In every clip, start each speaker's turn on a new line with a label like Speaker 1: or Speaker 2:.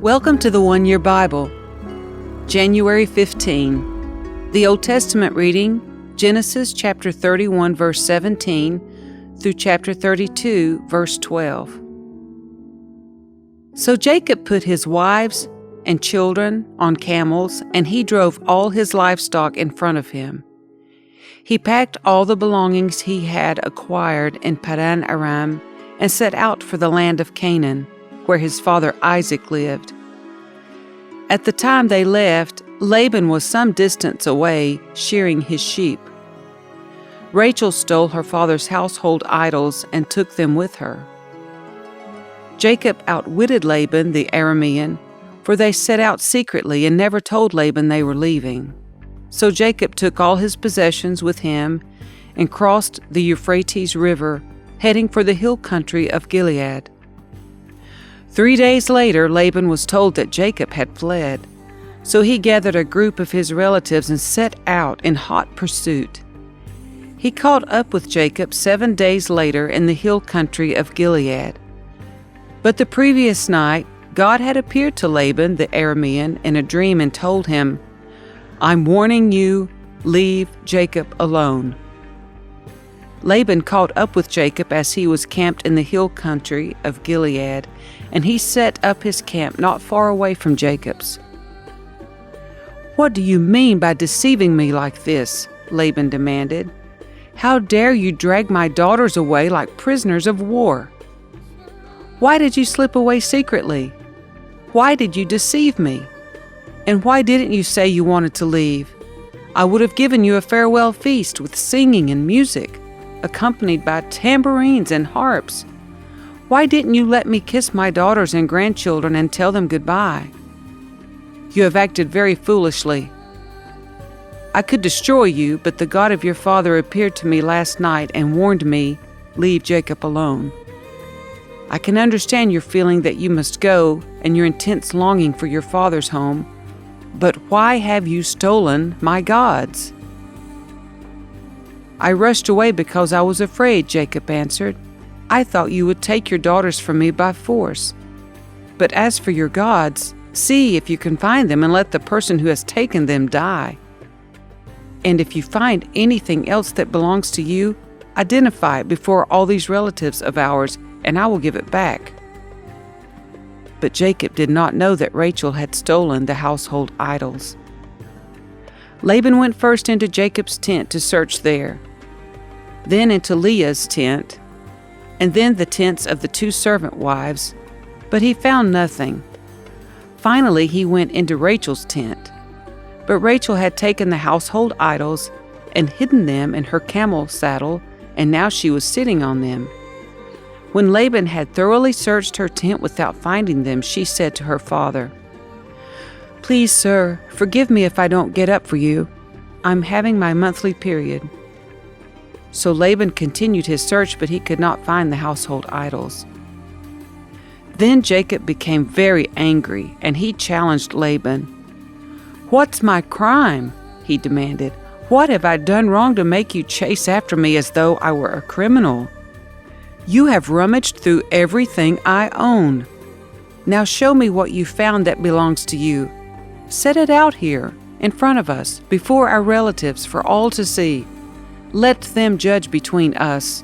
Speaker 1: Welcome to the One Year Bible, January 15. The Old Testament reading, Genesis chapter 31, verse 17 through chapter 32, verse 12. So Jacob put his wives and children on camels, and he drove all his livestock in front of him. He packed all the belongings he had acquired in Padan Aram and set out for the land of Canaan, where his father Isaac lived. At the time they left, Laban was some distance away, shearing his sheep. Rachel stole her father's household idols and took them with her. Jacob outwitted Laban the Aramean, for they set out secretly and never told Laban they were leaving. So Jacob took all his possessions with him and crossed the Euphrates River, heading for the hill country of Gilead. 3 days later, Laban was told that Jacob had fled, so he gathered a group of his relatives and set out in hot pursuit. He caught up with Jacob 7 days later in the hill country of Gilead. But the previous night, God had appeared to Laban the Aramean in a dream and told him, "I'm warning you, leave Jacob alone." Laban caught up with Jacob as he was camped in the hill country of Gilead, and he set up his camp not far away from Jacob's. "What do you mean by deceiving me like this?" Laban demanded. "How dare you drag my daughters away like prisoners of war? Why did you slip away secretly? Why did you deceive me? And why didn't you say you wanted to leave? I would have given you a farewell feast with singing and music, accompanied by tambourines and harps. Why didn't you let me kiss my daughters and grandchildren and tell them goodbye? You have acted very foolishly. I could destroy you, but the God of your father appeared to me last night and warned me, leave Jacob alone. I can understand your feeling that you must go and your intense longing for your father's home, but why have you stolen my gods?" "I rushed away because I was afraid," Jacob answered. "I thought you would take your daughters from me by force. But as for your gods, see if you can find them and let the person who has taken them die. And if you find anything else that belongs to you, identify it before all these relatives of ours, and I will give it back." But Jacob did not know that Rachel had stolen the household idols. Laban went first into Jacob's tent to search there, then into Leah's tent, and then the tents of the 2 servant wives, but he found nothing. Finally, he went into Rachel's tent, but Rachel had taken the household idols and hidden them in her camel saddle, and now she was sitting on them. When Laban had thoroughly searched her tent without finding them, she said to her father, "Please, sir, forgive me if I don't get up for you. I'm having my monthly period." So Laban continued his search, but he could not find the household idols. Then Jacob became very angry, and he challenged Laban. "What's my crime?" he demanded. "What have I done wrong to make you chase after me as though I were a criminal? You have rummaged through everything I own. Now show me what you found that belongs to you. Set it out here, in front of us, before our relatives, for all to see. Let them judge between us.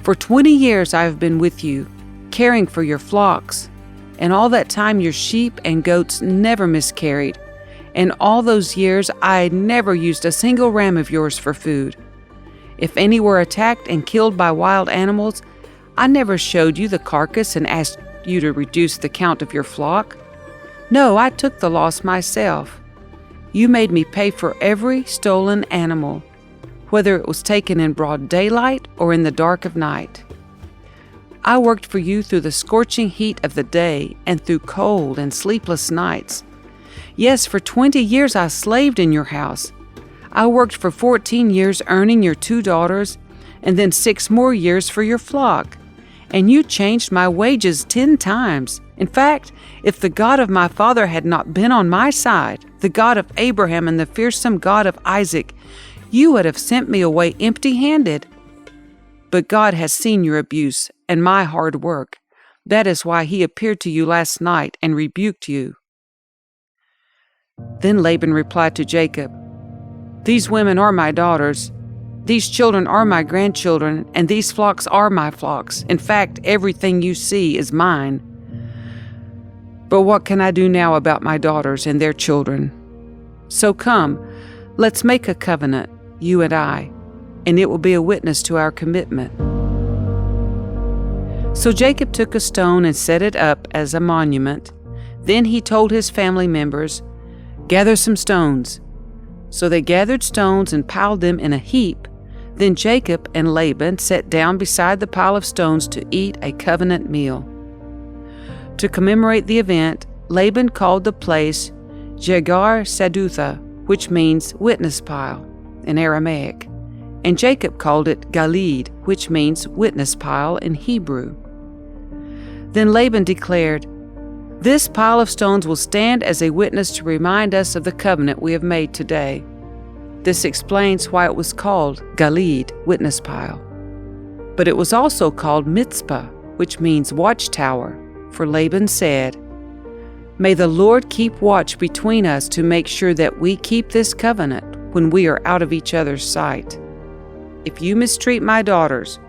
Speaker 1: For 20 years I have been with you, caring for your flocks, and all that time your sheep and goats never miscarried, and all those years I never used a single ram of yours for food. If any were attacked and killed by wild animals, I never showed you the carcass and asked you to reduce the count of your flock. No, I took the loss myself. You made me pay for every stolen animal, whether it was taken in broad daylight or in the dark of night. I worked for you through the scorching heat of the day and through cold and sleepless nights. Yes, for 20 years I slaved in your house. I worked for 14 years earning your 2 daughters, and then 6 more years for your flock. And you changed my wages 10 times. In fact, if the God of my father had not been on my side, the God of Abraham and the fearsome God of Isaac, you would have sent me away empty-handed. But God has seen your abuse and my hard work. That is why he appeared to you last night and rebuked you." Then Laban replied to Jacob, "These women are my daughters. These children are my grandchildren, and these flocks are my flocks. In fact, everything you see is mine. But what can I do now about my daughters and their children? So come, let's make a covenant, you and I, and it will be a witness to our commitment." So Jacob took a stone and set it up as a monument. Then he told his family members, "Gather some stones." So they gathered stones and piled them in a heap. Then Jacob and Laban sat down beside the pile of stones to eat a covenant meal. To commemorate the event, Laban called the place Jegar Sadutha, which means witness pile in Aramaic, and Jacob called it Galid, which means witness pile in Hebrew. Then Laban declared, "This pile of stones will stand as a witness to remind us of the covenant we have made today." This explains why it was called Galid, witness pile. But it was also called Mitzpah, which means watchtower, for Laban said, "May the Lord keep watch between us to make sure that we keep this covenant when we are out of each other's sight. If you mistreat my daughters,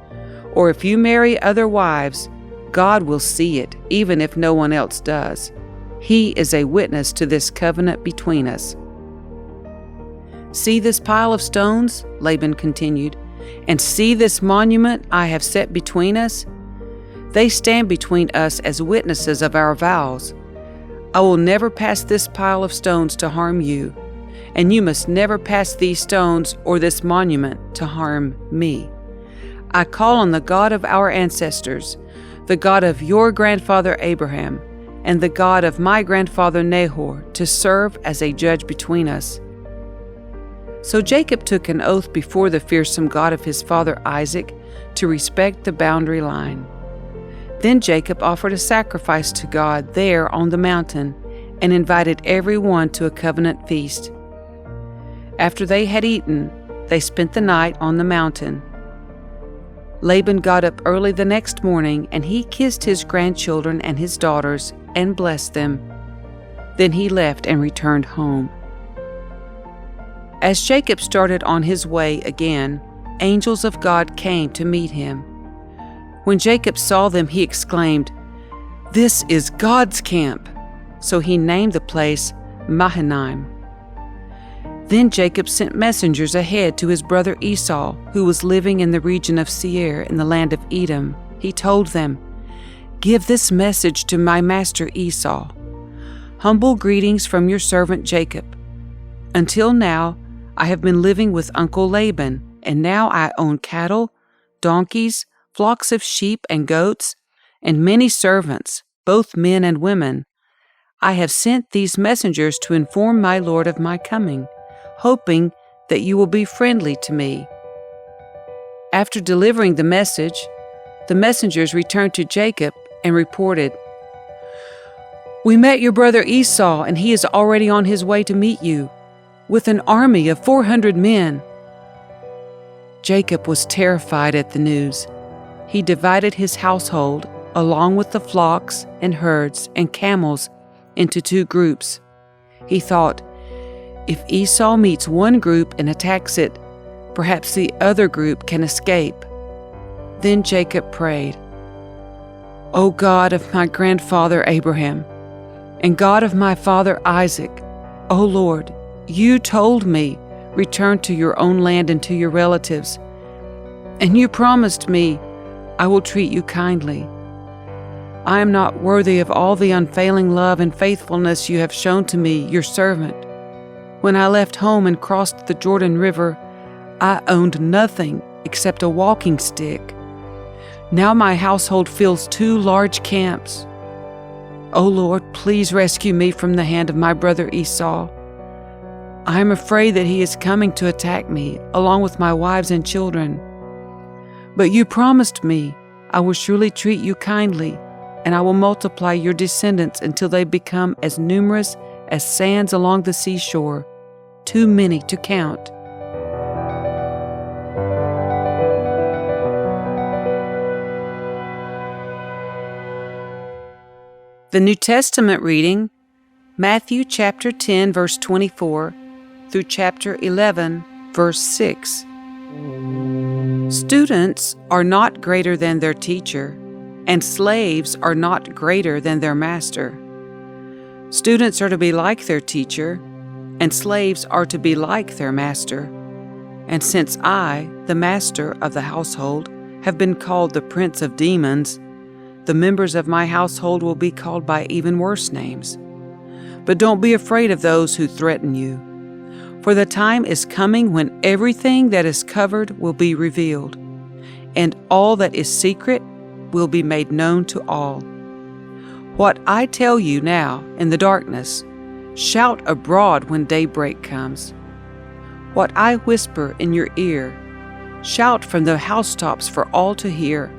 Speaker 1: or if you marry other wives, God will see it, even if no one else does. He is a witness to this covenant between us." "See this pile of stones," Laban continued, "and see this monument I have set between us? They stand between us as witnesses of our vows. I will never pass this pile of stones to harm you, and you must never pass these stones or this monument to harm me. I call on the God of our ancestors, the God of your grandfather Abraham, and the God of my grandfather Nahor, to serve as a judge between us." So Jacob took an oath before the fearsome God of his father Isaac to respect the boundary line. Then Jacob offered a sacrifice to God there on the mountain and invited everyone to a covenant feast. After they had eaten, they spent the night on the mountain. Laban got up early the next morning, and he kissed his grandchildren and his daughters and blessed them. Then he left and returned home. As Jacob started on his way again, angels of God came to meet him. When Jacob saw them, he exclaimed, "This is God's camp!" So he named the place Mahanaim. Then Jacob sent messengers ahead to his brother Esau, who was living in the region of Seir in the land of Edom. He told them, "Give this message to my master Esau. Humble greetings from your servant Jacob. Until now, I have been living with Uncle Laban, and now I own cattle, donkeys, flocks of sheep and goats, and many servants, both men and women. I have sent these messengers to inform my lord of my coming, hoping that you will be friendly to me." After delivering the message, the messengers returned to Jacob and reported, "We met your brother Esau, and he is already on his way to meet you, with an army of 400 men." Jacob was terrified at the news. He divided his household, along with the flocks and herds and camels, into 2 groups. He thought, if Esau meets one group and attacks it, perhaps the other group can escape. Then Jacob prayed, "O God of my grandfather Abraham, and God of my father Isaac, O Lord, you told me, 'Return to your own land and to your relatives,' and you promised me, 'I will treat you kindly.' I am not worthy of all the unfailing love and faithfulness you have shown to me, your servant. When I left home and crossed the Jordan River, I owned nothing except a walking stick. Now my household fills 2 large camps. O Lord, please rescue me from the hand of my brother Esau. I am afraid that he is coming to attack me, along with my wives and children. But you promised me, I will surely treat you kindly, and I will multiply your descendants until they become as numerous as sands along the seashore, too many to count." The New Testament reading, Matthew chapter 10, verse 24 through chapter 11, verse 6. Students are not greater than their teacher, and slaves are not greater than their master. Students are to be like their teacher, and slaves are to be like their master. And since I, the master of the household, have been called the prince of demons, the members of my household will be called by even worse names. But don't be afraid of those who threaten you, for the time is coming when everything that is covered will be revealed, and all that is secret will be made known to all. What I tell you now in the darkness, shout abroad when daybreak comes. What I whisper in your ear, shout from the housetops for all to hear.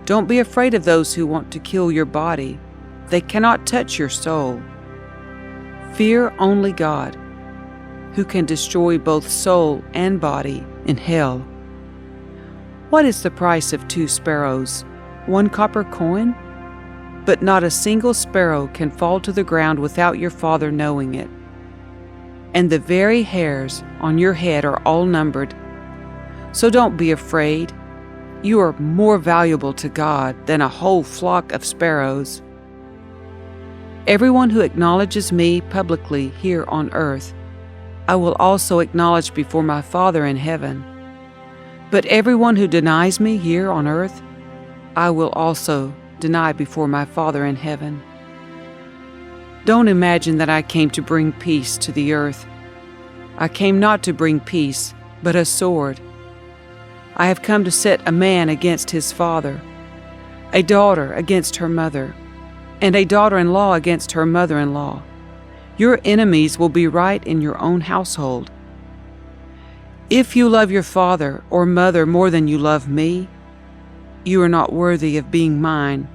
Speaker 1: Don't be afraid of those who want to kill your body. They cannot touch your soul. Fear only God, who can destroy both soul and body in hell. What is the price of 2 sparrows? 1 copper coin? But not a single sparrow can fall to the ground without your Father knowing it. And the very hairs on your head are all numbered. So don't be afraid. You are more valuable to God than a whole flock of sparrows. Everyone who acknowledges me publicly here on earth, I will also acknowledge before my Father in heaven. But everyone who denies me here on earth, I will also deny before my Father in heaven. Don't imagine that I came to bring peace to the earth. I came not to bring peace, but a sword. I have come to set a man against his father, a daughter against her mother, and a daughter-in-law against her mother-in-law. Your enemies will be right in your own household. If you love your father or mother more than you love me, you are not worthy of being mine.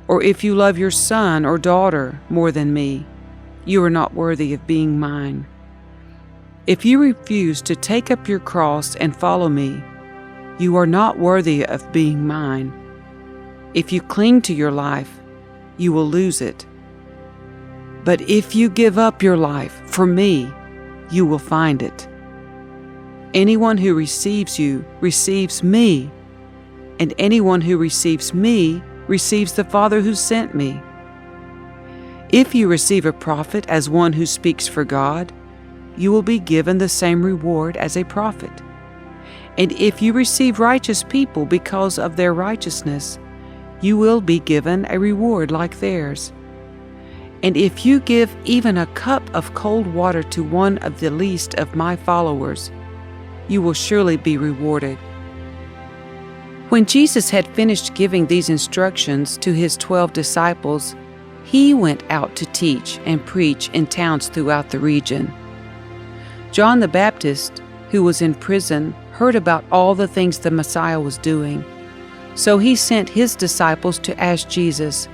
Speaker 1: Or if you love your son or daughter more than me, you are not worthy of being mine. If you refuse to take up your cross and follow me, you are not worthy of being mine. If you cling to your life, you will lose it. But if you give up your life for me, you will find it. Anyone who receives you receives me, and anyone who receives me receives the Father who sent me. If you receive a prophet as one who speaks for God, you will be given the same reward as a prophet. And if you receive righteous people because of their righteousness, you will be given a reward like theirs. And if you give even a cup of cold water to one of the least of my followers, you will surely be rewarded. When Jesus had finished giving these instructions to his 12 disciples, he went out to teach and preach in towns throughout the region. John the Baptist, who was in prison, heard about all the things the Messiah was doing. So he sent his disciples to ask Jesus,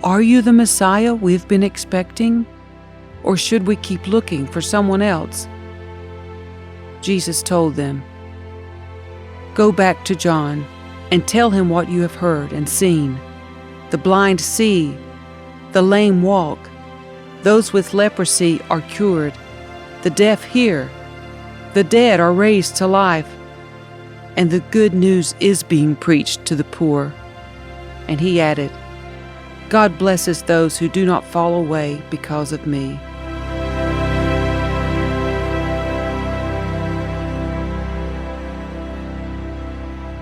Speaker 1: "Are you the Messiah we've been expecting? Or should we keep looking for someone else?" Jesus told them, "Go back to John and tell him what you have heard and seen. The blind see, the lame walk, those with leprosy are cured, the deaf hear, the dead are raised to life, and the good news is being preached to the poor." And he added, "God blesses those who do not fall away because of me."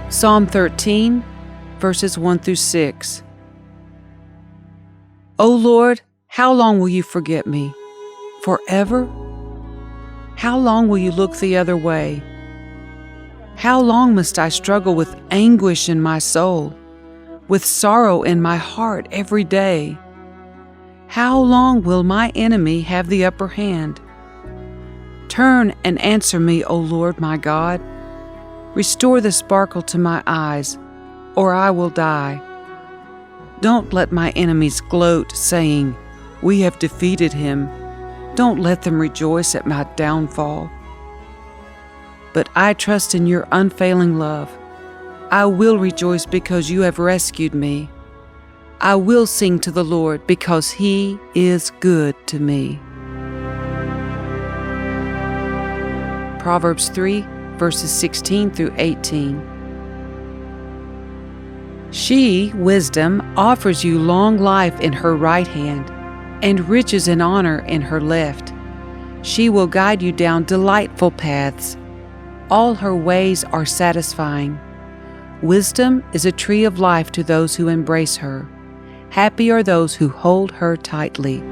Speaker 1: Psalm 13, verses 1 through 6. O Lord, how long will you forget me? Forever? How long will you look the other way? How long must I struggle with anguish in my soul, with sorrow in my heart every day? How long will my enemy have the upper hand? Turn and answer me, O Lord my God. Restore the sparkle to my eyes, or I will die. Don't let my enemies gloat, saying, "We have defeated him." Don't let them rejoice at my downfall. But I trust in your unfailing love. I will rejoice because you have rescued me. I will sing to the Lord because He is good to me. Proverbs 3, verses 16 through 18. She, wisdom, offers you long life in her right hand, and riches and honor in her left. She will guide you down delightful paths. All her ways are satisfying. Wisdom is a tree of life to those who embrace her. Happy are those who hold her tightly.